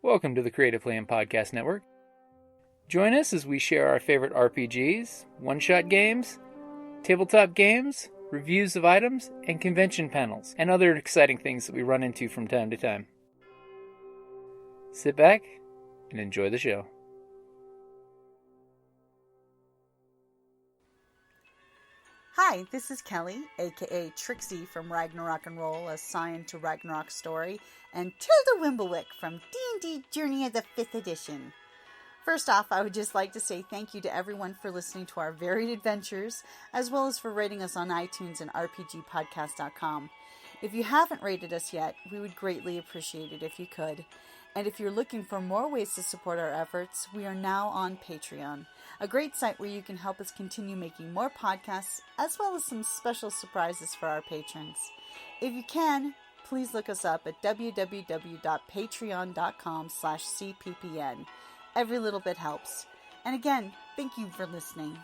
Welcome to the Creative Land Podcast Network. Join us as we share our favorite RPGs, one-shot games, tabletop games, reviews of items, and convention panels, and other exciting things that we run into from time to time. Sit back and enjoy the show. Hi, this is Kelly, aka Trixie from Ragnarok and Roll, a Scion to Ragnarok story, and Tilda Wimblewick from D&D Journey of the 5th Edition. First off, I would just like to say thank you to everyone for listening to our varied adventures, as well as for rating us on iTunes and RPGpodcast.com. If you haven't rated us yet, we would greatly appreciate it if you could. And if you're looking for more ways to support our efforts, we are now on Patreon, a great site where you can help us continue making more podcasts, as well as some special surprises for our patrons. If you can, please look us up at www.patreon.com/cppn. Every little bit helps. And again, thank you for listening.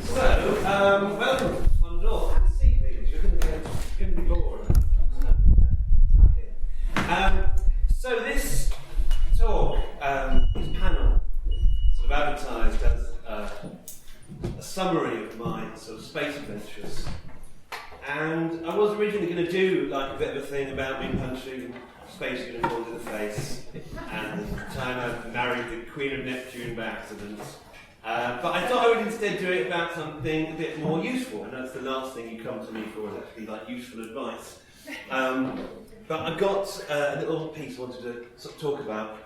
So, welcome. On the door. Have a seat, please. You're going to be bored. So this talk, this panel, sort of advertised as a summary of my sort of space adventures. And I was originally going to do like a bit of a thing about me punching space unicorns in the face and the time I married the Queen of Neptune by accident. But I thought I would instead do it about something a bit more useful, and that's the last thing you come to me for, is actually like useful advice. But I got a little piece I wanted to sort of talk about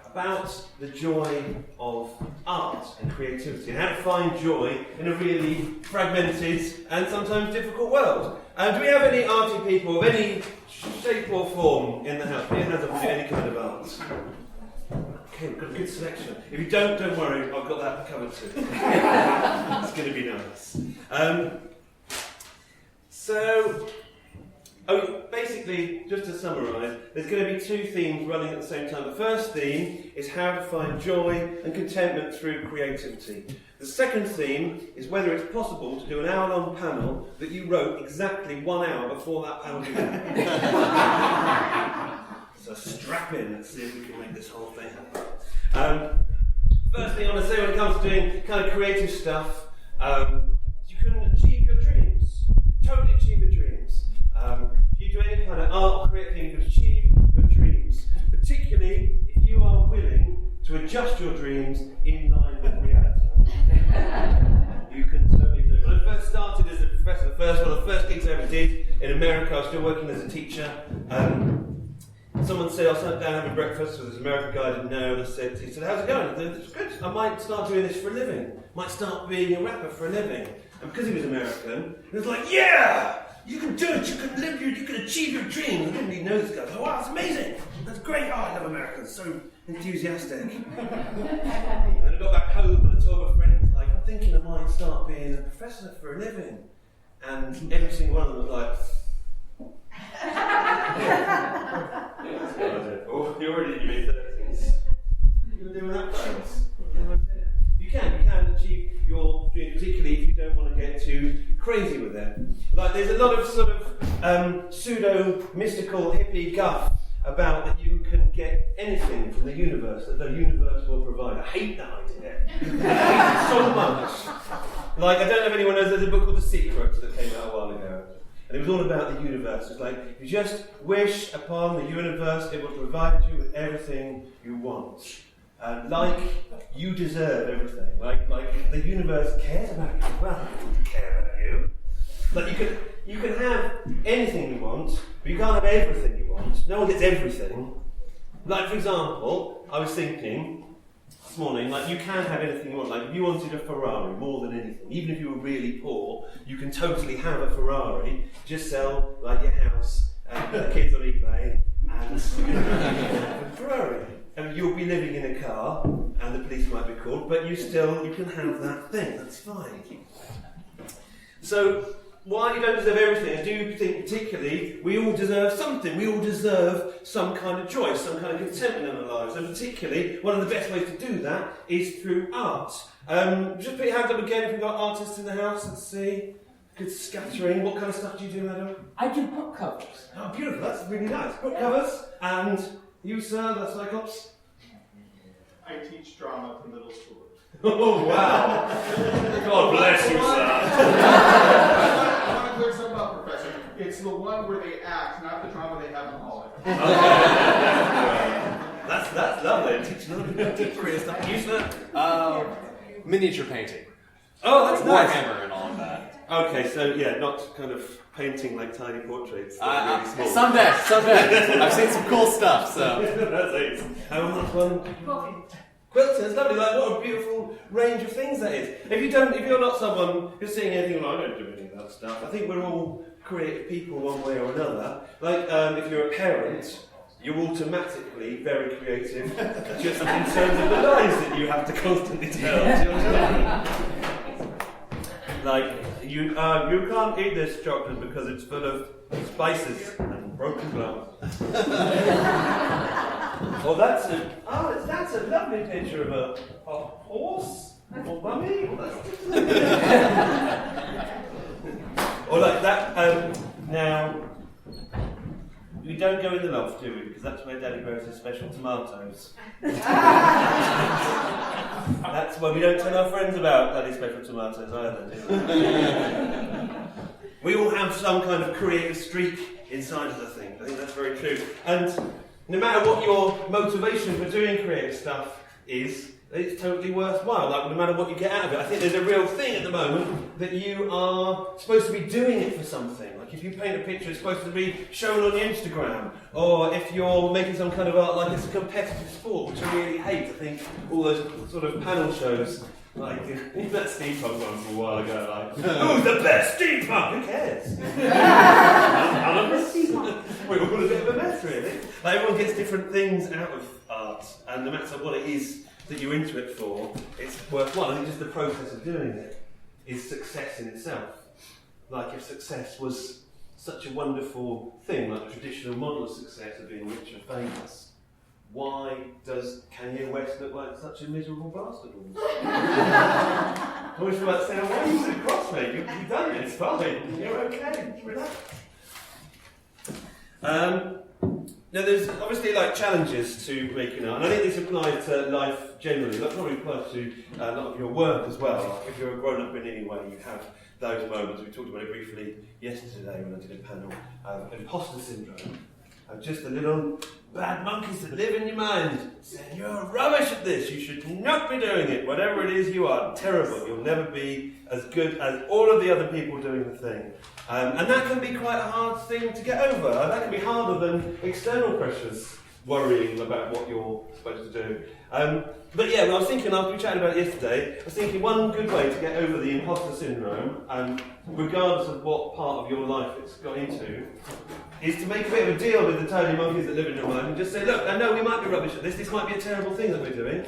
the joy of art and creativity, and how to find joy in a really fragmented and sometimes difficult world. Do we have any arty people of any shape or form in the house? Put your hands up and do any kind of art. Okay, we've got a good selection. If you don't worry, I've got that covered too. It's going to be nice. Basically, just to summarise, there's going to be two themes running at the same time. The first theme is how to find joy and contentment through creativity. The second theme is whether it's possible to do an hour-long panel that you wrote exactly 1 hour before that panel began. So strap in, let's see if we can make this whole thing happen. First thing I want to say when it comes to doing kind of creative stuff, you can achieve your dreams. Totally achieve your dreams. If you do any kind of art or creative thing, you can achieve your dreams. Particularly if you are willing to adjust your dreams in line with reality. You can totally do it. When I first started as a professor, one of the first gigs I ever did in America, I was still working as a teacher. Someone said, I sat down having breakfast with this American guy I didn't know, and he said, how's it going? I said, it's good. I might start doing this for a living. Might start being a rapper for a living. And because he was American, he was like, yeah! You can do it, you can live, you can achieve your dreams. I didn't really know this guy. I thought, wow, that's amazing. That's great. Oh, I love Americans, so enthusiastic. And then I got back home and I told my friends, like, I'm thinking I might start being a professor for a living. And every single one of them was like, oh, you're already in your mid-30s. You're doing that, friends. You can achieve your dreams, particularly if you don't want to get too crazy with it. Like, there's a lot of sort of pseudo-mystical hippie guff about that you can get anything from the universe, that the universe will provide. I hate that idea. I hate it so much. Like, I don't know if anyone knows, there's a book called The Secret that came out a while ago. And it was all about the universe. It's like, if you just wish upon the universe, it will provide you with everything you want. Like you deserve everything. Like the universe cares about you as well. It doesn't care about you. Like you can have anything you want, but you can't have everything you want. No one gets everything. Like, for example, I was thinking this morning, like, you can have anything you want. Like, if you wanted a Ferrari more than anything, even if you were really poor, you can totally have a Ferrari. Just sell like your house and the kids on eBay and a Ferrari. And you'll be living in a car, and the police might be called, but you can have that thing. That's fine. So, while you don't deserve everything, I do think particularly we all deserve something. We all deserve some kind of joy, some kind of contentment in our lives. And particularly, one of the best ways to do that is through art. Just put your hands up again if we've got artists in the house. Let's see. Good scattering. What kind of stuff do you do, Adam? I do book covers. Oh, beautiful. That's really nice. Book covers and You, sir, the Cyclops? I teach drama to middle schoolers. Oh, wow. God bless you, sir. I want to clear something up, Professor. It's the one where they act, not the drama they have in hall. That's lovely. Teach career stuff. You, sir? Miniature painting. Oh, that's nice. Warhammer and all of that. Okay, so yeah, not kind of painting like tiny portraits. Really small. Someday. I've seen some cool stuff, so. That's it. I want one. Quilting, it's lovely. Like, what a beautiful range of things that is. If you're not someone who's seeing anything like, I don't do any of that stuff. I think we're all creative people one way or another. Like, if you're a parent, you're automatically very creative, just in terms of the lies that you have to constantly tell. Do you know what I mean? Like, you can't eat this chocolate because it's full of spices and broken glass. Oh, that's a lovely picture of a horse or mummy. Or like that. Now, we don't go in the loft, do we? Because that's where Daddy grows his special tomatoes. That's why we don't tell our friends about Daddy's special tomatoes either, do we? We all have some kind of creative streak inside us, I think. I think that's very true. And no matter what your motivation for doing creative stuff is, it's totally worthwhile. Like, no matter what you get out of it. I think there's a real thing at the moment that you are supposed to be doing it for something. Like, if you paint a picture, it's supposed to be shown on your Instagram. Or if you're making some kind of art, like it's a competitive sport, which I really hate. I think all those sort of panel shows, like that steampunk one from a while ago, like, who's the best steampunk? Who cares? We're all a bit of a mess, really. Like, everyone gets different things out of art, and no matter what it is that you're into it for, it's worthwhile. I think just the process of doing it is success in itself. Like, if success was such a wonderful thing, like the traditional model of success of being rich and famous, why does Kanye West look like such a miserable bastard? I always feel like saying, why are you so cross, mate? You've done it, it's fine. You're okay, relax. Now, there's obviously like challenges to making art, and I think this applies to life generally. That probably applies to a lot of your work as well. Like, if you're grown up in any way, you have those moments. We talked about it briefly yesterday when I did a panel of imposter syndrome. Just the little bad monkeys that live in your mind saying, you're rubbish at this, you should not be doing it. Whatever it is you are, terrible. You'll never be as good as all of the other people doing the thing. And that can be quite a hard thing to get over. That can be harder than external pressures worrying about what you're supposed to do. But yeah, I was thinking, after we chatted about it yesterday, I was thinking one good way to get over the imposter syndrome, regardless of what part of your life it's got into, is to make a bit of a deal with the tiny monkeys that live in your mind and just say, look, I know we might be rubbish at this might be a terrible thing that we're doing,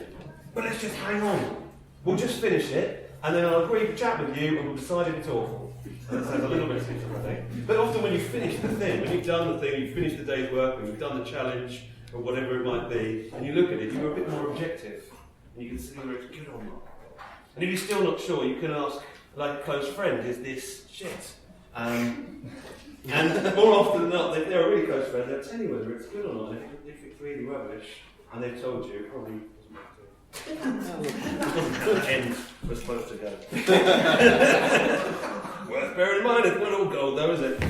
but let's just hang on. We'll just finish it, and then I'll agree to chat with you, and we'll decide if it's awful. And that sounds a little bit stupid, I think. But often when you finish the thing, when you've done the thing, you've finished the day's work, and you've done the challenge, or whatever it might be, and you look at it, you're a bit more objective, and you can see whether it's good or not. And if you're still not sure, you can ask, like a close friend, is this shit? And more often than not, if they're a really close friend, they'll tell you whether it's good or not. If it's really rubbish, and they've told you, it probably doesn't end we're supposed to go. Worth bearing in mind, it's not all gold though, is it?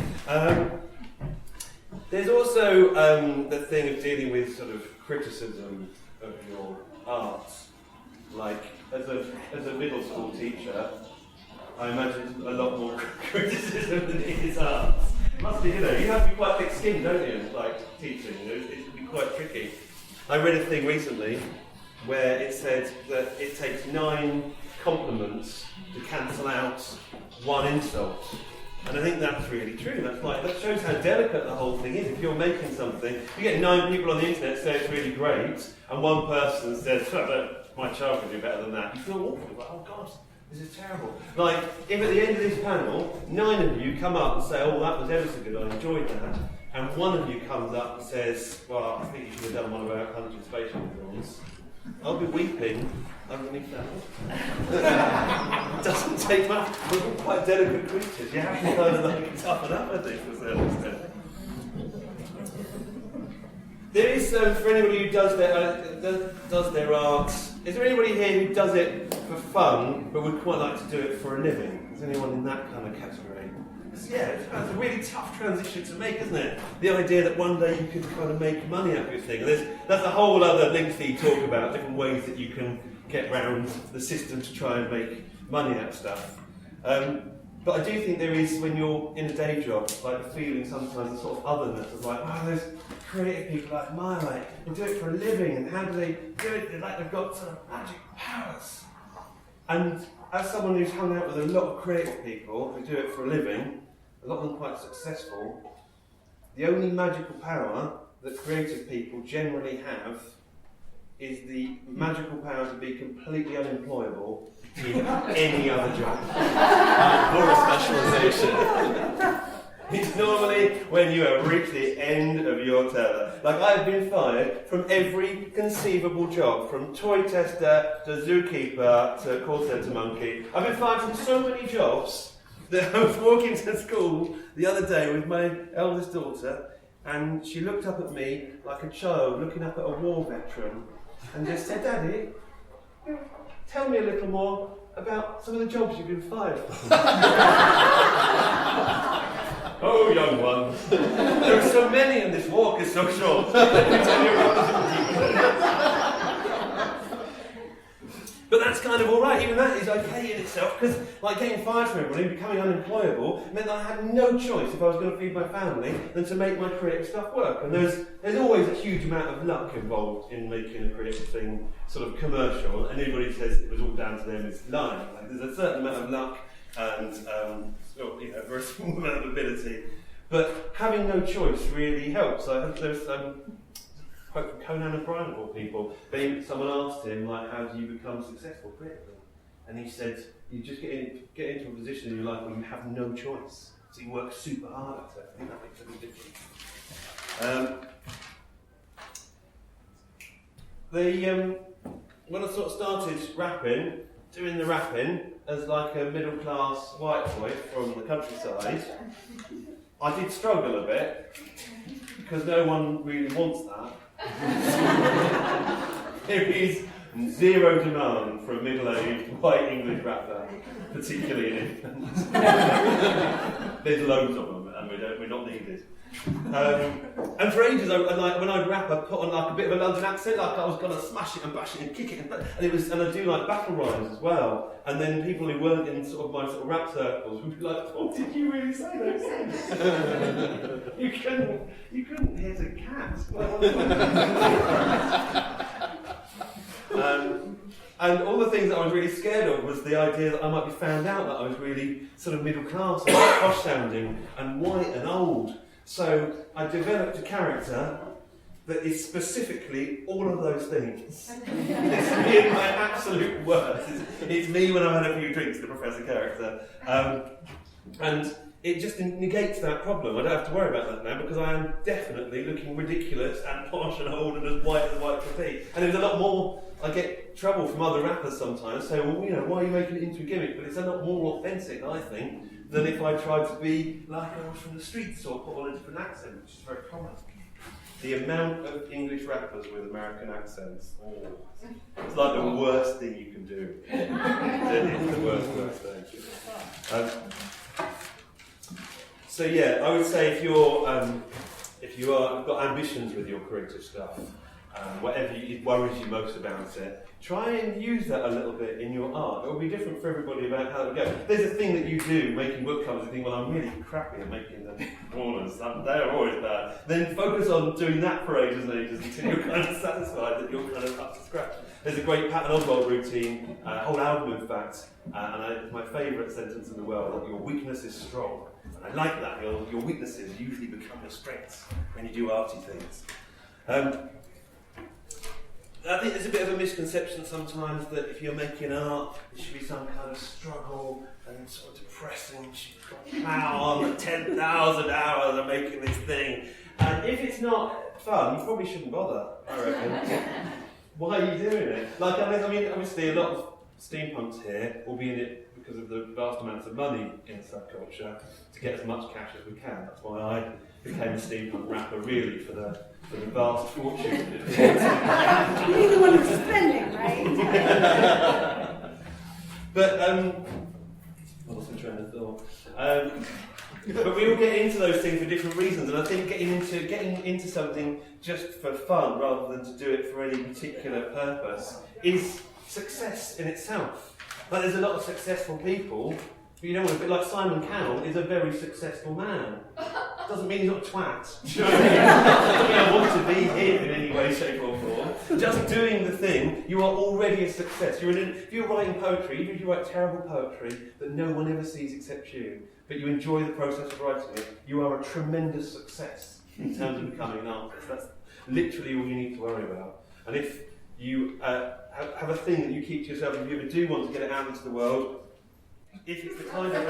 There's also the thing of dealing with sort of criticism of your art. Like, as a middle school teacher, I imagine a lot more criticism than it is art. Must be, you have to be quite thick-skinned, don't you? Like, teaching, it can be quite tricky. I read a thing recently where it said that it takes 9 compliments to cancel out 1 insult. And I think that's really true. That shows how delicate the whole thing is. If you're making something, you get 9 people on the internet say it's really great, and 1 person says, my child can do better than that. You feel awful. You're like, oh God, this is terrible. Like, if at the end of this panel, 9 of you come up and say, oh, that was ever so good, I enjoyed that, and 1 of you comes up and says, well, I think you should have done one of our country's facial films, I'll be weeping underneath that. It doesn't take much. We're quite delicate creatures. You have to kind of toughen up, I think, to a certain extent. There is, for anybody who does their art, is there anybody here who does it for fun but would quite like to do it for a living? Is anyone in that kind of category? Yeah, it's a really tough transition to make, isn't it? The idea that one day you can kind of make money out of your thing. And that's a whole other lengthy talk about different ways that you can get around the system to try and make money out of stuff. But I do think there is, when you're in a day job, like the feeling sometimes, the sort of otherness of like, wow, those creative people I admire, like, they do it for a living, and how do they do it? They're like they've got sort of magic powers. And as someone who's hung out with a lot of creative people who do it for a living, a lot of them quite successful, the only magical power that creative people generally have is the magical power to be completely unemployable in any other job. More a specialization. It's normally when you have reached the end of your tether. Like, I've been fired from every conceivable job, from toy tester to zookeeper to call centre monkey. I've been fired from so many jobs that I was walking to school the other day with my eldest daughter, and she looked up at me like a child looking up at a war veteran and just said, "Daddy, tell me a little more about some of the jobs you've been fired from." Oh, young one, there are so many and this walk is so short. Let me tell you about But that's kind of alright, even that is okay in itself, because like getting fired from everybody and becoming unemployable meant that I had no choice if I was going to feed my family than to make my creative stuff work. And there's always a huge amount of luck involved in making a creative thing sort of commercial. Anybody who says it was all down to them is lying. Like, there's a certain amount of luck and a very small amount of ability. But having no choice really helps. I hope there's quote from Conan O'Brien of all people. Someone asked him, like, how do you become successful creatively? And he said, you just get into a position in your life where you have no choice. So you work super hard at it. I think that makes a big difference. When I sort of started doing the rapping as like a middle class white boy from the countryside, I did struggle a bit because no one really wants that. There is zero demand for a middle-aged white English rapper, particularly in England. There's loads of them, and we're not needed. And for ages, when I'd rap, I put on like a bit of a London accent, like I was going to smash it and bash it and kick it, and I do like battle rhymes as well. And then people who weren't in sort of my sort of rap circles would be like, "Oh, did you really say those things? You couldn't hit a cat." And all the things that I was really scared of was the idea that I might be found out that I was really sort of middle class and posh sounding and white and old. So I developed a character that is specifically all of those things. It's me at my absolute worst. It's me when I've had a few drinks, the professor character. And it just negates that problem. I don't have to worry about that now because I am definitely looking ridiculous and posh and old and as white could be. And there's a lot more. I get trouble from other rappers sometimes saying, well, why are you making it into a gimmick? But it's a lot more authentic, I think, than if I tried to be like I was from the streets or put on a different accent, which is very common. The amount of English rappers with American accents, it's like the worst thing you can do. It's the worst thing. So yeah, I would say if you've got ambitions with your creative stuff, whatever worries you most about it, try and use that a little bit in your art. It will be different for everybody about how it goes. There's a thing that you do, making book covers, you think, well, I'm really crappy at making the corners. They're always bad. Then focus on doing that for ages and ages until you're kind of satisfied that you're kind of up to scratch. There's a great Patton Oswalt routine, a whole album in fact, and it's my favourite sentence in the world, that your weakness is strong. And I like that. Your weaknesses usually become your strengths when you do arty things. I think there's a bit of a misconception sometimes that if you're making art, it should be some kind of struggle and sort of depressing. You should plow on 10,000 hours of making this thing. And if it's not fun, you probably shouldn't bother, I reckon. Why are you doing it? Like, I mean, obviously a lot of steampunk's here, will be in it because of the vast amounts of money in subculture to get as much cash as we can. That's why I became a steampunk rapper, really, for the vast fortune. You're the one who's spending, right? But, what was my train of thought? But we all get into those things for different reasons, and I think getting into something just for fun rather than to do it for any particular purpose is success in itself. Like, there's a lot of successful people, but you don't want to be like Simon Cowell is a very successful man. Doesn't mean he's not a twat. Doesn't mean I want to be him in any way, shape or form. Just doing the thing, you are already a success. If you're writing poetry, even if you write terrible poetry that no one ever sees except you, but you enjoy the process of writing it, you are a tremendous success in terms of becoming an artist. That's literally all you need to worry about. And if you have a thing that you keep to yourself, if you ever do want to get it out into the world, if it's the kind of... You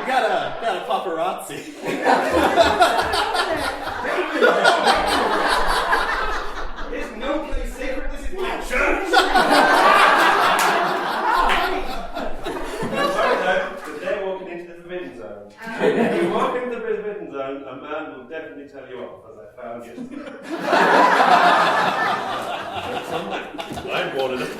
got a paparazzi. It's no place secret, this is my church! They're walking into the forbidden zone. If you walk into the forbidden zone, a man will definitely tell you off, as I found yesterday. I'm warning them.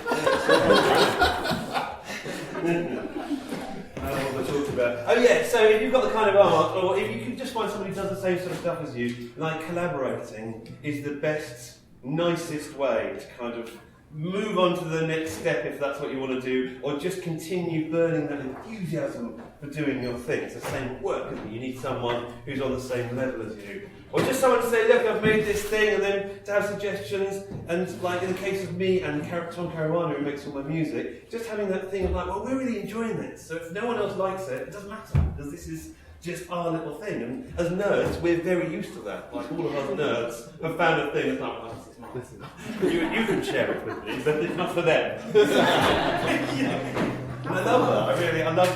What was I talking about? Oh yeah, so if you've got the kind of art, or if you can just find somebody who does the same sort of stuff as you, like collaborating is the best, nicest way to kind of move on to the next step if that's what you want to do, or just continue burning that enthusiasm for doing your thing. It's the same work, isn't it? You need someone who's on the same level as you. Or just someone to say, look, I've made this thing, and then to have suggestions, and like in the case of me and Tom Caruana, who makes all my music, just having that thing of like, well, we're really enjoying this, so if no one else likes it, it doesn't matter, because this is just our little thing. And as nerds, we're very used to that. Like, all of us nerds have found a thing that's like, oh, this is not this. You can share it with me, but it's not for them. I love that. I love,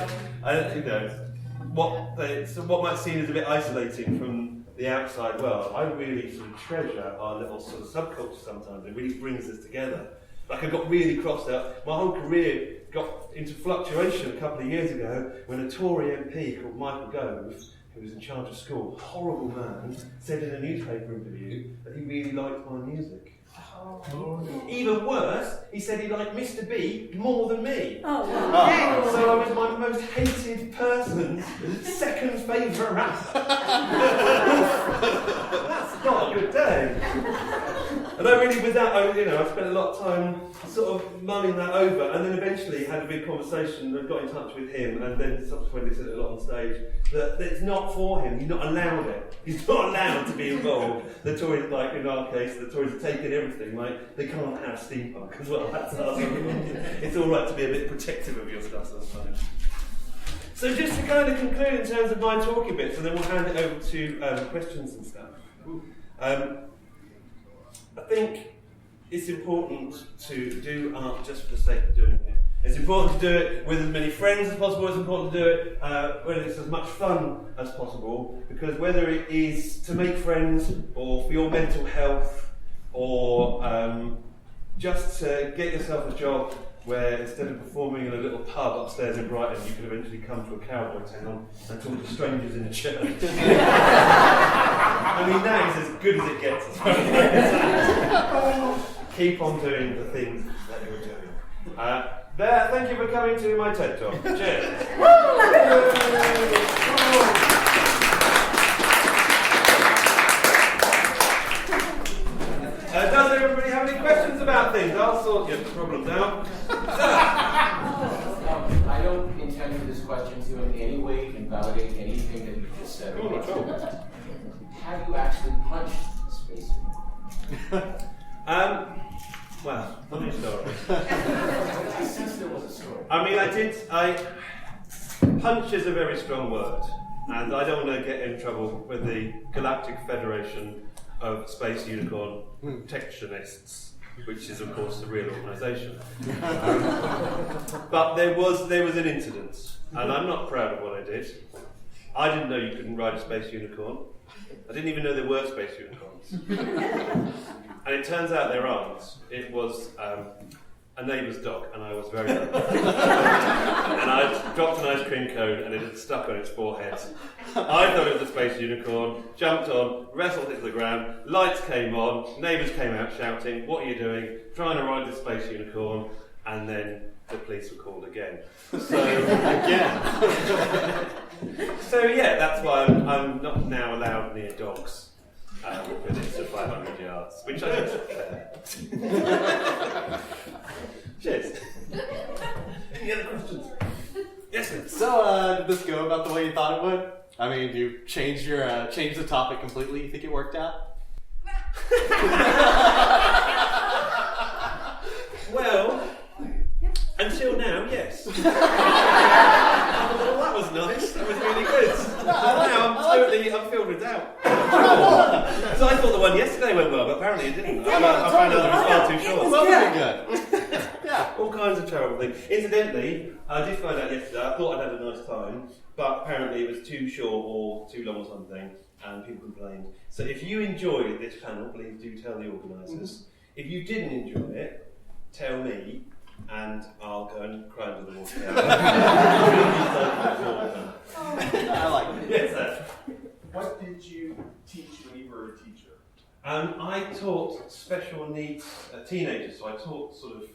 what might seem as a bit isolating from the outside world, I really sort of treasure our little sort of subculture sometimes. It really brings us together. Like, I got really crossed out. My whole career got into fluctuation a couple of years ago when a Tory MP called Michael Gove, who was in charge of school, horrible man, said in a newspaper interview that he really liked my music. Even worse, he said he liked Mr. B more than me. So I was my most hated person's second favourite rapper. That's not a good day. And I really, with that, I spent a lot of time sort of mulling that over, and then eventually had a big conversation and got in touch with him, and then subsequently said it a lot on stage, that it's not for him, he's not allowed it. He's not allowed to be involved. The Tories, like in our case, the Tories have taken everything, like, they can't have steampunk as well. That's us. It's alright to be a bit protective of your stuff sometimes. So just to kind of conclude in terms of my talking bits, and then we'll hand it over to questions and stuff. I think it's important to do art just for the sake of doing it. It's important to do it with as many friends as possible. It's important to do it when it's as much fun as possible, because whether it is to make friends or for your mental health or just to get yourself a job where instead of performing in a little pub upstairs in Brighton, you could eventually come to a cowboy town and talk to strangers in a church. I mean, that is as good as it gets. As far as keep on doing the things that you're doing. Thank you for coming to my TED Talk. Cheers. Does everybody have any questions about things? I'll sort your problems out. I don't intend for this question to in any way invalidate anything that you just said. Have you actually punched space? Well, funny story. I sense there was a story. I mean, punch is a very strong word, and I don't want to get in trouble with the Galactic Federation of Space Unicorn Protectionists, which is, of course, the real organisation. But there was an incident, and I'm not proud of what I did. I didn't know you couldn't ride a space unicorn. I didn't even know there were space unicorns. And it turns out there aren't. It was a neighbour's dog, and I was very lucky. And I dropped an ice cream cone and it had stuck on its forehead. I thought it was a space unicorn, jumped on, wrestled it to the ground, lights came on, neighbours came out shouting, "What are you doing?" Trying to ride the space unicorn, and then the police were called again. So So yeah, that's why I'm not now allowed near dogs. When it's at 500 yards, which I think is fair. Cheers. Any other questions? Yes, sir. So, did this go about the way you thought it would? I mean, you changed the topic completely. You think it worked out? Well, until now, yes. Well, that was nice. That was really good. Now I'm filled with doubt. So I thought the one yesterday went well, but apparently it didn't. I found out it was far too short. Well, good. Yeah, all kinds of terrible things. Incidentally, I did find out yesterday. I thought I'd had a nice time, but apparently it was too short or too long or something, and people complained. So if you enjoyed this panel, please do tell the organisers. If you didn't enjoy it, tell me, and I'll go and cry under the water. I like it. Yes, sir. What did you teach when you were a teacher? I taught special needs teenagers, so I taught sort of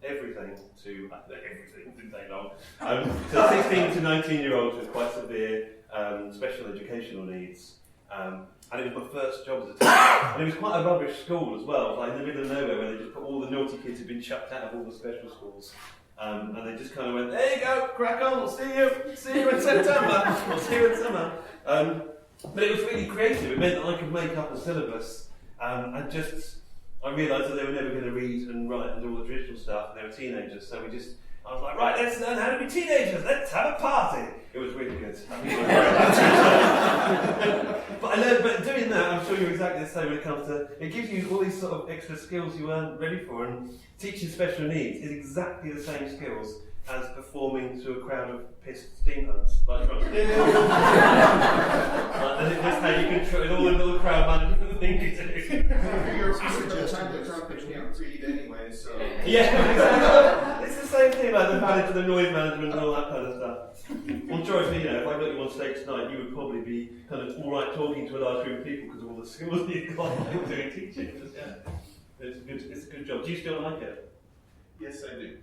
everything to didn't take long. So 16 to 19-year-olds with quite severe special educational needs. And it was my first job as a teacher. And it was quite a rubbish school as well, like in the middle of nowhere where they just put all the naughty kids who'd been chucked out of all the special schools. And they just kind of went, "There you go, crack on, we'll see you in September, we'll see you in summer." But it was really creative. It meant that I could make up a syllabus. I realised that they were never going to read and write and do all the traditional stuff, and they were teenagers, so I was like, right, let's learn how to be teenagers, let's have a party. It was really good. But doing that, I'm sure you're exactly the same when it comes to, it gives you all these sort of extra skills you weren't ready for, and teaching special needs is exactly the same skills as performing to a crowd of pissed steam hunts. Like, that's how you control all the little crowd management thing you do. You're the time that trumpets can't read anyway, so... Yeah, exactly. It's the same thing, like the noise management and all that kind of stuff. I'm sure if I got you on stage tonight, you would probably be kind of alright talking to a large group of people because of all the skills you've got doing teaching. Yeah, it's a good job. Do you still like it? Yes, I do.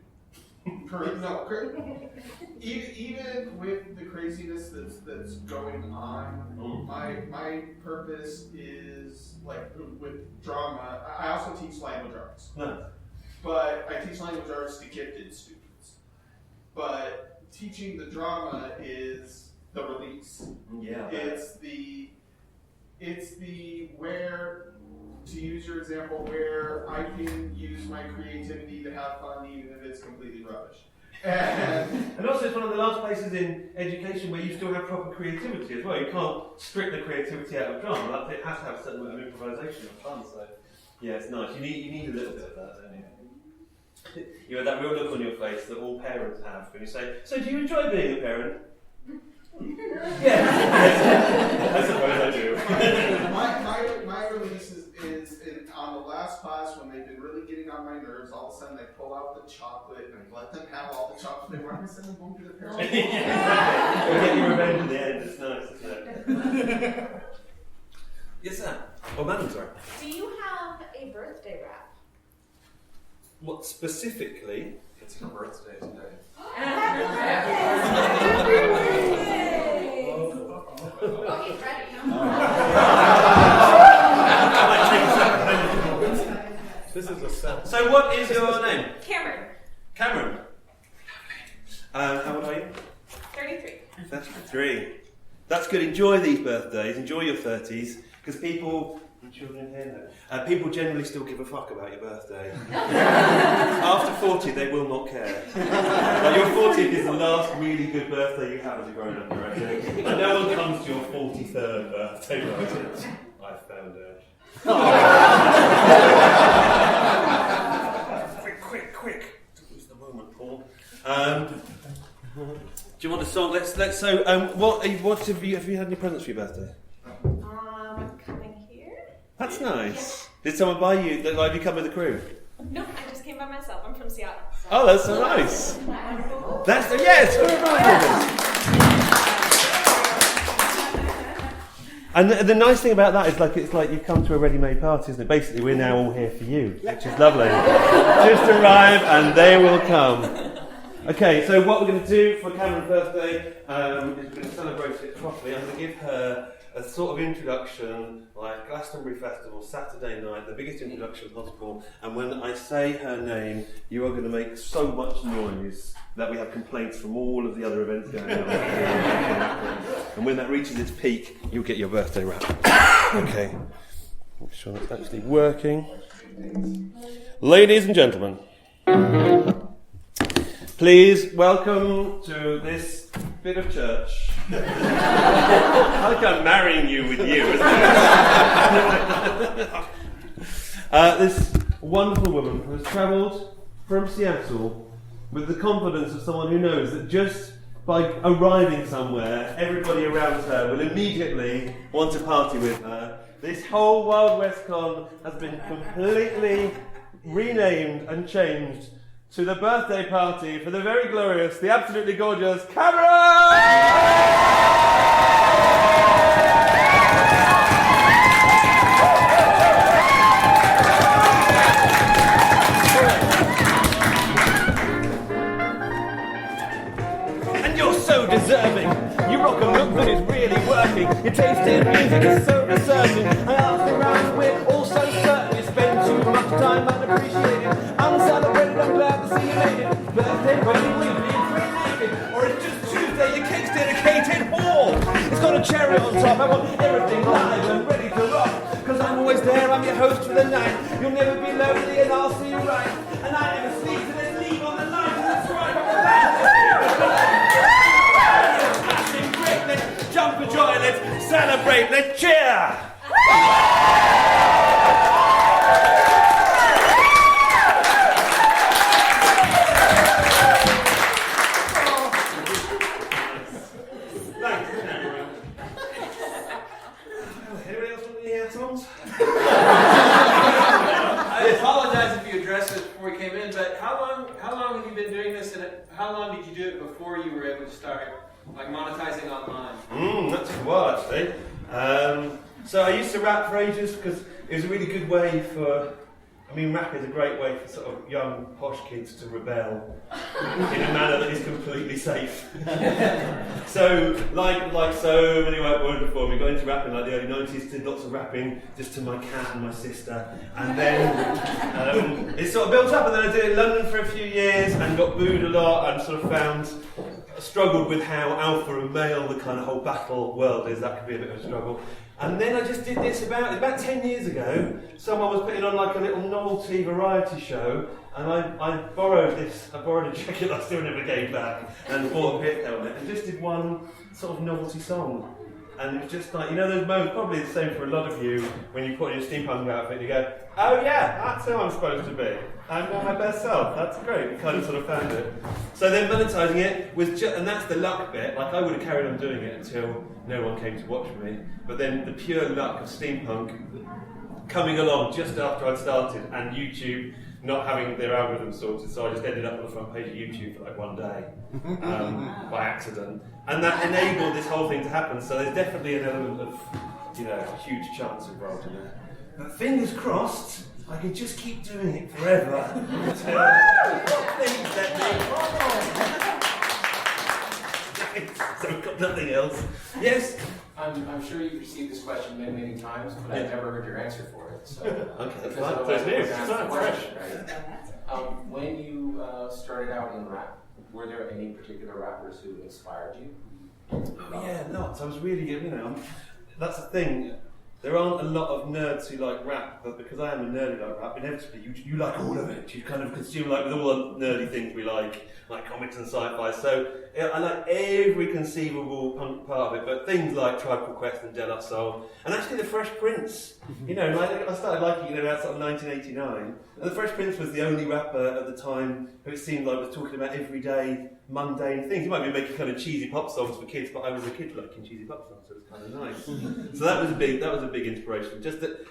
Even with the craziness that's going on, my purpose is, like, with drama. I also teach language arts. Nice. But I teach language arts to gifted students. But teaching the drama is the release. Yeah. It's the where, to use your example, where I can use my creativity to have fun even if it's completely rubbish. And also it's one of the last places in education where you still have proper creativity as well. You can't strip the creativity out of drama. It has to have a certain amount of improvisation and fun. So yeah, it's nice. You need a little bit of that, don't you? You have that real look on your face that all parents have when you say, "So do you enjoy being a parent?" Yeah, I suppose I do. my release is on the last class when they've been really getting on my nerves. All of a sudden they pull out the chocolate and I let them have all the chocolate they want. I send them home to their parents. You'll get your revenge in the end. It's nice, isn't it? Yes, sir. Oh, madam, sorry. Do you have a birthday wrap? What specifically? It's your birthday today. Oh, he's ready. This is a set. So, what is your name? Cameron. Cameron. How old are you? 33. 33. That's good. Enjoy these birthdays. Enjoy your 30s, because people. Children here now. People generally still give a fuck about your birthday. After 40, they will not care. Like your 40th is the last really good birthday you have as a grown-up, I reckon. And no one comes to your 43rd birthday, right? I found out. Quick! Don't lose the moment, Paul. Do you want a song? Let's. So, what have you had any presents for your birthday? Coming here. That's nice. Did someone buy you? Have you come with the crew? Nope, I just came by myself. I'm from Seattle. So. Oh, that's so nice. That's the yes. And the nice thing about that is it's like you've come to a ready-made party, isn't it? Basically, we're now all here for you, which is lovely. Just arrive and they will come. Okay, so what we're going to do for Cameron's birthday is we're going to celebrate it properly. I'm going to give her a sort of introduction, like Glastonbury Festival, Saturday night, the biggest introduction possible. And when I say her name, you are going to make so much noise that we have complaints from all of the other events going on. And when that reaches its peak, you'll get your birthday wrap. Okay, make sure that's actually working. Ladies and gentlemen, please welcome to this bit of church. I think I'm marrying you with you, isn't it? This wonderful woman who has travelled from Seattle with the confidence of someone who knows that just by arriving somewhere, everybody around her will immediately want to party with her. This whole Wild West Con has been completely renamed and changed to the birthday party for the very glorious, the absolutely gorgeous Cameron! Deserving. You rock a look that is really working. Your taste in music is so discerning. I asked around, we're all so certain you spend too much time unappreciated. Uncelebrated, I'm glad to see you made it. Birthday, wedding, weekly, and free naked. Or it's just Tuesday, your cake's dedicated wall. It's got a cherry on top. I want everything live and ready to rock. Cause I'm always there, I'm your host for the night. You'll never be lonely and I'll see you right. And I never sleep till there's leave on the line. That's right, on the line. Jump for joy, let's celebrate, let's cheer! Thanks, everyone. Anybody else want any songs? I apologize if you addressed this before we came in, but how long have you been doing this, and how long did you do it before you were able to start monetizing online? That's a while actually. So I used to rap for ages because it was a really good way for. I mean, rap is a great way for sort of young posh kids to rebel in a manner that is completely safe. So, like so many white boys before me, got into rapping like the early 90s. Did lots of rapping just to my cat and my sister, and then it sort of built up. And then I did it in London for a few years and got booed a lot and sort of struggled with how alpha and male the kind of whole battle world is. That could be a bit of a struggle. And then I just did this about 10 years ago. Someone was putting on like a little novelty variety show, and I borrowed a jacket I still never gave back, and bought a Pith helmet, and just did one sort of novelty song. And it was just like, those moments, probably the same for a lot of you, when you put on your steampunk outfit and you go, oh yeah, that's who I'm supposed to be. I'm not my best self. That's great. We kind of sort of found it. So then monetizing it was and that's the luck bit. Like I would have carried on doing it until no one came to watch me. But then the pure luck of steampunk coming along just after I'd started, and YouTube not having their algorithm sorted, so I just ended up on the front page of YouTube for like one day by accident, and that enabled this whole thing to happen. So there's definitely an element of a huge chance involved in there. But fingers crossed, I can just keep doing it forever until things let me. So we've got nothing else. Yes. I'm sure you've received this question many times, but I've never heard your answer for it. So, okay, that's fine. So it's new. It's fresh. Right? When you started out in rap, were there any particular rappers who inspired you? Oh, yeah, lots. I was really good. That's the thing. There aren't a lot of nerds who like rap, but because I am a nerd who like rap, inevitably you like all of it. You kind of consume with all the nerdy things we like comics and sci-fi. So I like every conceivable punk part of it, but things like Tribe Called Quest and De La Soul, and actually the Fresh Prince. I started liking about sort of 1989. And the Fresh Prince was the only rapper at the time who it seemed like was talking about everyday, mundane things. He might be making kind of cheesy pop songs for kids, but I was a kid liking cheesy pop songs, so it was kind of nice. So that was a big inspiration. Just that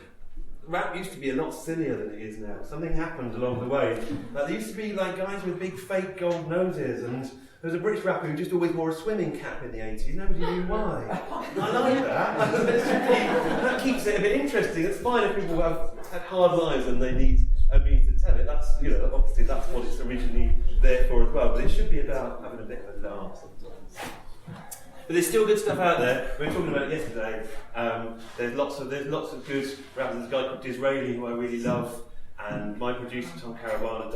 rap used to be a lot sillier than it is now. Something happened along the way. Like, there used to be like guys with big fake gold noses, and there was a British rapper who just always wore a swimming cap in the 80s. Nobody knew why. I like that. That keeps it a bit interesting. It's fine if people have had hard lives and they need a means to tell it. That's, obviously that's what it's originally there for as well. But it should be about having a bit of a laugh sometimes. But there's still good stuff out there. We were talking about it yesterday. There's lots of good rappers. There's a guy called Disraeli who I really love, and my producer Tom Caravana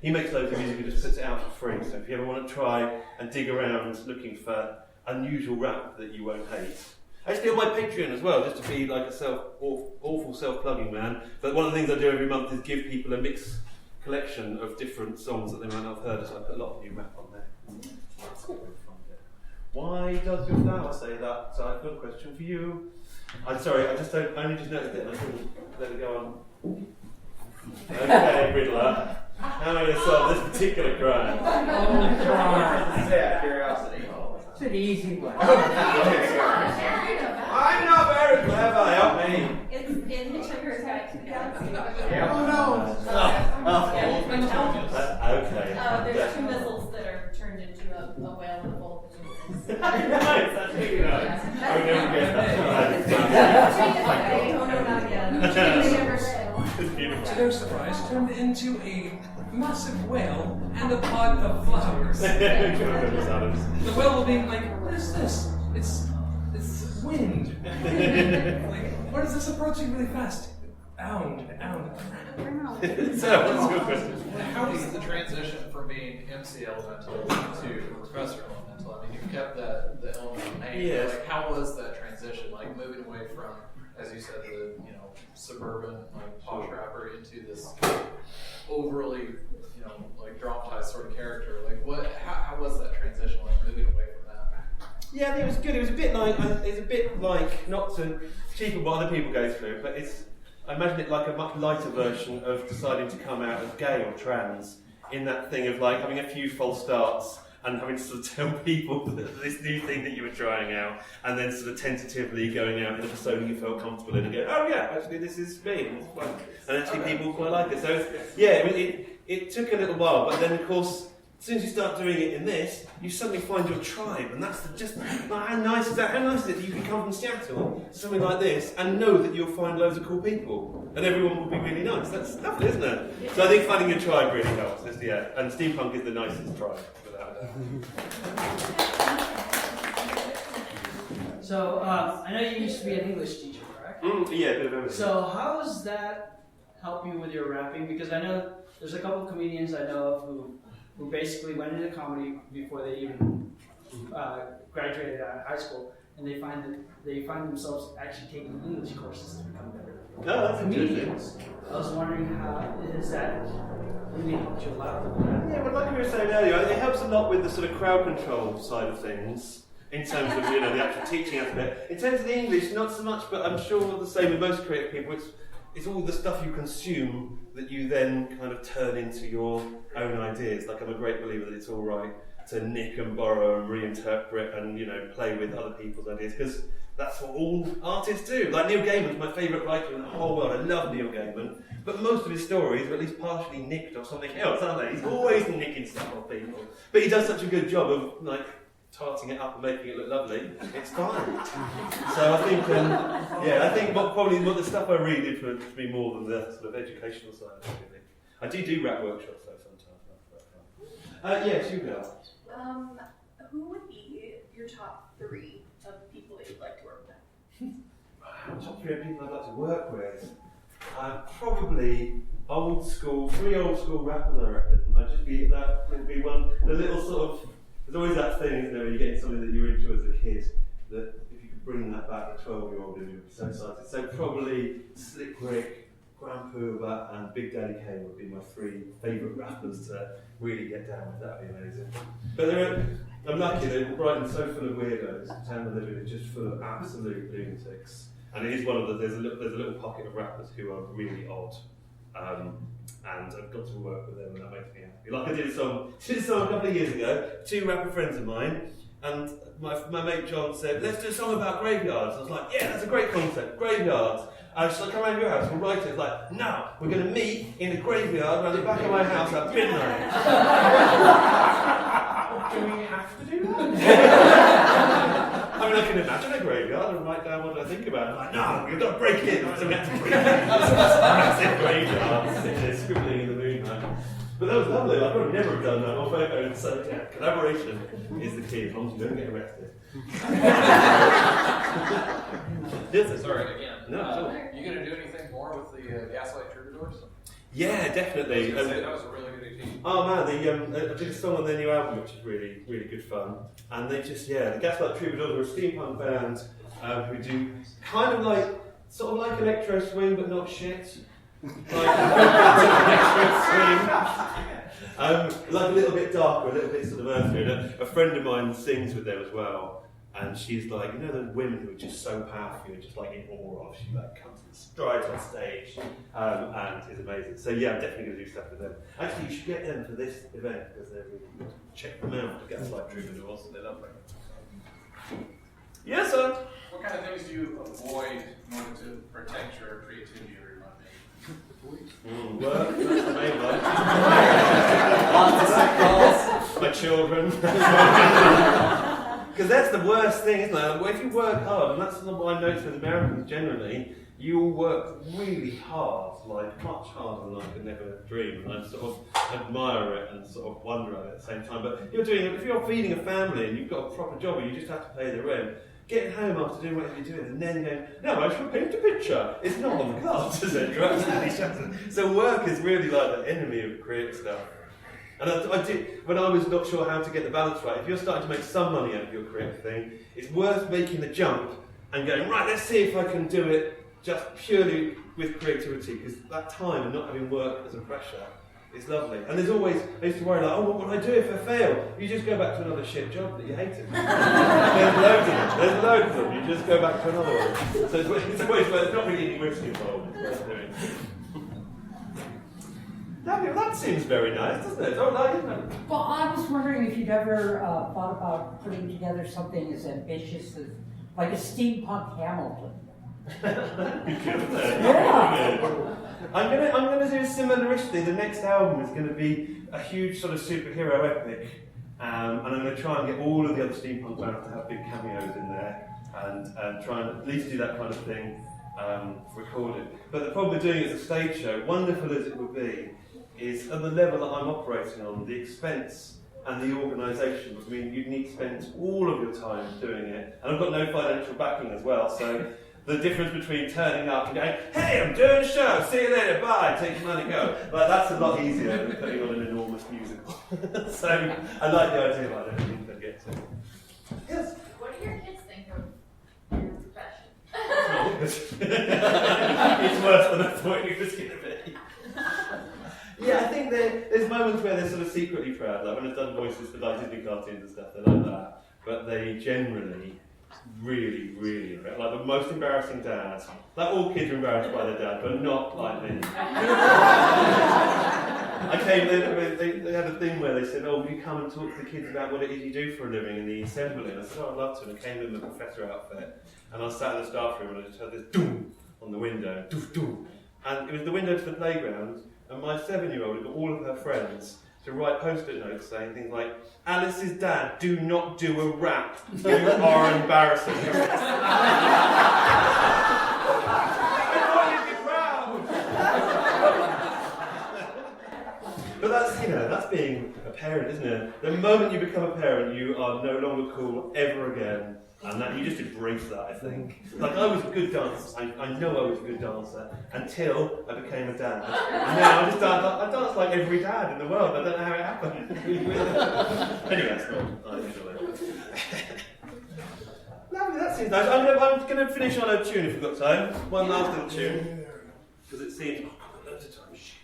he makes loads of music and just puts it out for free. So if you ever want to try and dig around looking for unusual rap that you won't hate. Actually on my Patreon as well, just to be like a awful self-plugging man. But one of the things I do every month is give people a mixed collection of different songs that they might not have heard. So I put a lot of new rap on there. Why does your flower say that? So I've got a question for you. I'm sorry, I only just noticed it and I couldn't let it go on. Okay, Riddler. How am I going to solve this particular crime? Oh, come on. Yeah, curiosity. It's an easy one. I'm not very clever, help me. It's in Hitchhiker's Guide to the Galaxy. Oh no! Okay. There's two missiles that are turned into a whale with a bowl of Nice, that's really nice. I would never get that. Oh no, not yet. It's beautiful. To their surprise, turned into a massive whale and a pod of flowers. The whale being like, what is this? It's wind. Like, what is this approaching really fast? Ound. So, what's your question? How was the transition from being MC Elemental to Professor Elemental? I mean, you kept the elemental name. Yes. Like, how was that transition? Like moving away from, as you said, the suburban posh rapper into this overly dramatized sort of character. Like, how was that transition? Like moving away from that? Yeah, I think it was good. It was a bit like not to cheapen what other people go through, but I imagine it like a much lighter version of deciding to come out as gay or trans, in that thing of like having a few false starts and having to sort of tell people this new thing that you were trying out, and then sort of tentatively going out in a persona you felt comfortable in and go, oh yeah, actually this is me, and it's fun. And actually people quite like it. So yeah, I mean, it took a little while, but then of course, as soon as you start doing it in this, you suddenly find your tribe, and that's how nice is that? How nice is it that you can come from Seattle to something like this and know that you'll find loads of cool people, and everyone will be really nice. That's lovely, isn't it? So I think finding your tribe really helps. And steampunk is the nicest tribe, without a doubt. So, I know you used to be an English teacher, correct? Yeah, a bit of everything. So, how does that help you with your rapping? Because I know there's a couple of comedians I know of who basically went into comedy before they even graduated out of high school, and they find themselves actually taking English courses to become better comedians. I was wondering how is that really helped you a lot? Yeah, well, like we were saying earlier, it helps a lot with the sort of crowd control side of things, in terms of the actual teaching aspect. In terms of the English, not so much, but I'm sure the same with most creative people. It's all the stuff you consume that you then kind of turn into your own ideas. Like, I'm a great believer that it's all right to nick and borrow and reinterpret and play with other people's ideas, because that's what all artists do. Like, Neil Gaiman's my favourite writer in the whole world. I love Neil Gaiman, but most of his stories are at least partially nicked off something else, aren't they? He's always nicking stuff off people, but he does such a good job of tarting it up and making it look lovely. It's fine. So I think, I think what the stuff I read influenced me more than the sort of educational side of it. I do rap workshops though sometimes. Yes, you go. Who would be your top 3 of people that you'd like to work with? Top 3 of people I'd like to work with? Probably 3 old school rappers, I reckon. Would be one, the little sort of. There's always that thing, isn't there, when you get something that you were into as a kid, that if you could bring that back, a 12-year-old in you would be so excited. So probably Slick Rick, Grand Poobah, and Big Daddy Kane would be my 3 favourite rappers to really get down with. That'd be amazing. But I'm lucky that Brighton's so full of weirdos. The town I live in is just full of absolute lunatics. And it is one of there's a little pocket of rappers who are really odd. And I've got to work with them, and that makes me happy. Like, I did a song a couple of years ago, 2 rapper friends of mine, and my mate John said, let's do a song about graveyards. I was like, yeah, that's a great concept, graveyards. Shall I come around your house? We'll write it. It's like, no, we're going to meet in the graveyard around the back of my house at midnight. Do we have to do that? I mean, I can imagine a graveyard and write down what I think about it. I'm like, no, you've got to break it in. So we have to break it in. Massive graveyard, sitting there scribbling in the moonlight. But that was lovely. I would have never done that on my own. So yeah, collaboration is the key, as long as you don't get arrested. Yes, Sorry again. No, you going to do anything more with the Gaslight Troubadours? Yeah, definitely. That was a really good idea. Oh man, I did a song on their new album, which is really, really good fun. And they just, the Gaslight Troubadours are a steampunk band who do kind of like, sort of like electro swing, but not shit. Like a little bit darker, a little bit sort of earthier. And a friend of mine sings with them as well. And she's like, those women who are just so powerful, you're just like in awe of. She like comes and strides on stage, and is amazing. So yeah, I'm definitely going to do stuff with them. Actually, you should get them for this event because they're really good. Check them out. The Gaslight Troubadours, they're lovely. Yes, sir. What kind of things do you avoid in order to protect your creativity every Monday? Work, that's the main one. Lots of sick calls. My children. Because that's the worst thing, isn't it? If you work hard, and that's what I notice with Americans generally, you all work really hard, like much harder than I could never dream. And I sort of admire it and sort of wonder at it at the same time. But if you're feeding a family and you've got a proper job and you just have to pay the rent, getting home after doing whatever you're doing and then going, no, I shall paint a picture. It's not on the cards, is it? You're absolutely shattered. So work is really like the enemy of creative stuff. And I did, when I was not sure how to get the balance right, if you're starting to make some money out of your creative thing, it's worth making the jump and going, right, let's see if I can do it just purely with creativity, because that time and not having work as a pressure is lovely. And there's always, I used to worry like, what would I do if I fail? You just go back to another shit job that you hated. There's loads of them. There's loads of them. You just go back to another one. So it's always, there's not really any risk involved. It's worth doing. That seems very nice, doesn't it? Don't like it? Well, I was wondering if you'd ever thought about putting together something as ambitious as like a steampunk Hamilton. Yeah. I'm gonna do a similar-ish thing. The next album is going to be a huge sort of superhero epic, and I'm going to try and get all of the other steampunk bands to have big cameos in there, and try and at least do that kind of thing recorded. But the problem with doing it as a stage show, wonderful as it would be, is at the level that I'm operating on, the expense and the organisation. I mean, you'd need to spend all of your time doing it, and I've got no financial backing as well, so the difference between turning up and going, hey, I'm doing a show, see you later, bye, take your money, go. Like, that's a lot easier than putting on an enormous musical. So, I like the idea of everything they get to. Yes? What do your kids think of your profession? It's worse than I thought it was going to be. Yeah, I think there's moments where they're sort of secretly proud. Like when I've done voices for like Disney cartoons and stuff, they like that. But they generally really, really embarrassed. Like the most embarrassing dads. Like all kids are embarrassed by their dad, but not like me. They had a thing where they said, will you come and talk to the kids about what it is you do for a living in the assembly? And I said, I'd love to. And I came in the professor outfit. And I sat in the staff room and I just heard this doom on the window. Doof, doom. And it was the window to the playground. And my 7-year-old had got all of her friends to write post-it notes saying things like, Alice's dad, do not do a rap. You are embarrassing. I thought you'd be proud. But that's being a parent, isn't it? The moment you become a parent, you are no longer cool ever again. And that you just embrace that, I think. Like, I was a good dancer. I know I was a good dancer until I became a dad. And now I dance like every dad in the world. I don't know how it happened. Anyway, that's not. I enjoy it. Lovely, that seems nice. I'm going to finish on a tune if we've got time. One last little tune. Because it seems, I've got loads of time. Shit.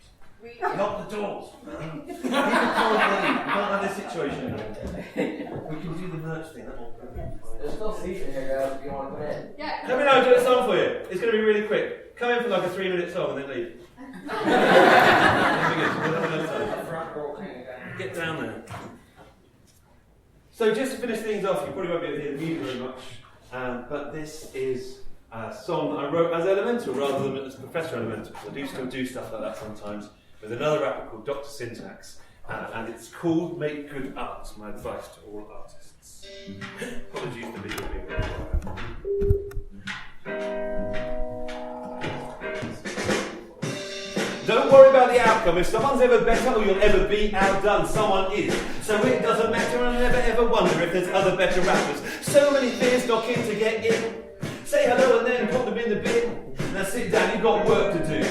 Lock the doors, man. We can't have this situation anymore. We can do the merch thing, that will be fine. There's still seats in here, guys, if you want to put in. Yeah. Let me know, I'll do a song for you. It's going to be really quick. Come in for like a 3-minute song and then leave. Get down there. So just to finish things off, you probably won't be able to hear the music very much, but this is song that I wrote as Elemental rather than as Professor Elemental, because I do still do stuff like that sometimes, with another rapper called Dr. Syntax, and it's called Make Good Art, my advice to all artists. Apologies for being Don't worry about the outcome. If someone's ever better or you'll ever be outdone, someone is. So it doesn't matter, and I never ever wonder if there's other better rappers. So many fears knock in to get in. Say hello and then put them in the bin. Now sit down, you've got work to do.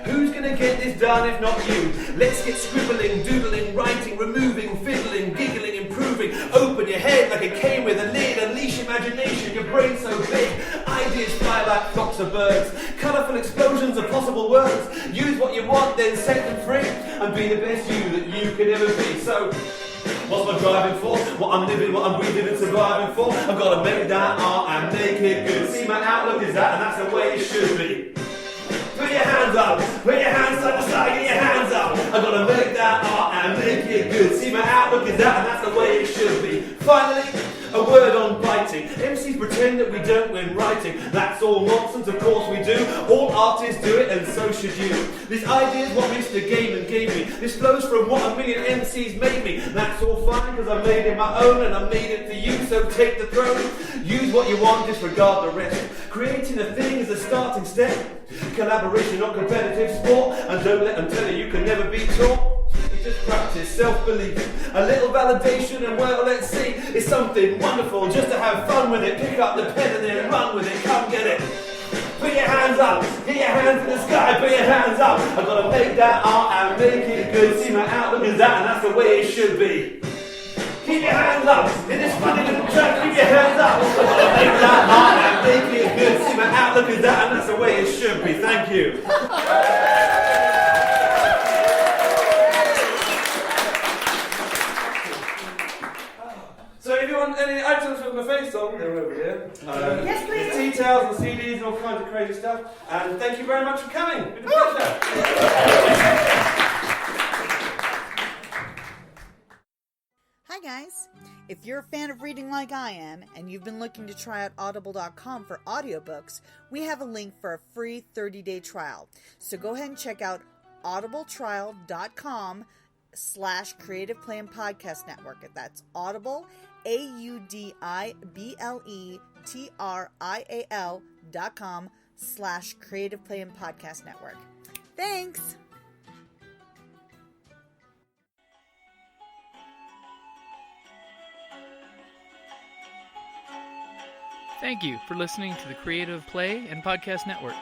Who's gonna get this done if not you? Let's get scribbling, doodling, writing, removing, fiddling, giggling, improving. Open your head like a cane with a lid. Unleash imagination, your brain's so big. Ideas fly like flocks of birds. Colourful explosions of possible words. Use what you want, then set them free. And be the best you that you could ever be. So, what's my driving for? What I'm living, what I'm breathing and surviving for? I've got to make that art and make it good. See, my outlook is that, and that's the way it should be. Put your hands up, put your hands to the side, get your hands up. I've got to make that art and make it good. See, my outlook is that, and that's the way it should be. Finally, a word on biting. MCs pretend that we don't when writing. That's all nonsense, of course we do. All artists do it, and so should you. This idea's what Mr. Gaiman gave me. This flows from what a million MCs made me. That's all fine, because I made it my own, and I made it for you, so take the throne. Use what you want, disregard the rest. Creating a thing is a starting step. Collaboration, not competitive sport. And don't let them tell you can never be taught. You just practice self-belief. A little validation and well, let's see. It's something wonderful just to have fun with it. Pick up the pen and then run with it. Come get it. Put your hands up. Get your hands in the sky. Put your hands up. I've got to make that art and make it good. See, my outlook is that, and that's the way it should be. Keep your hands up. In this funny little track, keep your hands up. I've got to make that art and make it good. See, my outlook is that, and that's the way it should be. Thank you. So if you want any items with my face on, they're over here. Yes, please. There's details and CDs and all kinds of crazy stuff. And thank you very much for coming. It's been a pleasure. Hi guys! If you're a fan of reading like I am, and you've been looking to try out audible.com for audiobooks, we have a link for a free 30-day trial. So go ahead and check out audibletrial.com/Creative Play and Podcast Network. That's Audible, audibletrial.com/Creative Play and Podcast Network. Thanks! Thank you for listening to the Creative Play and Podcast Network.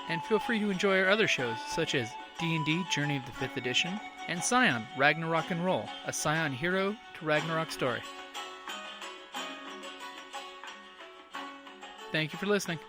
And feel free to enjoy our other shows, such as D&D Journey of the 5th Edition, and Scion Ragnarok and Roll, a Scion hero to Ragnarok story. Thank you for listening.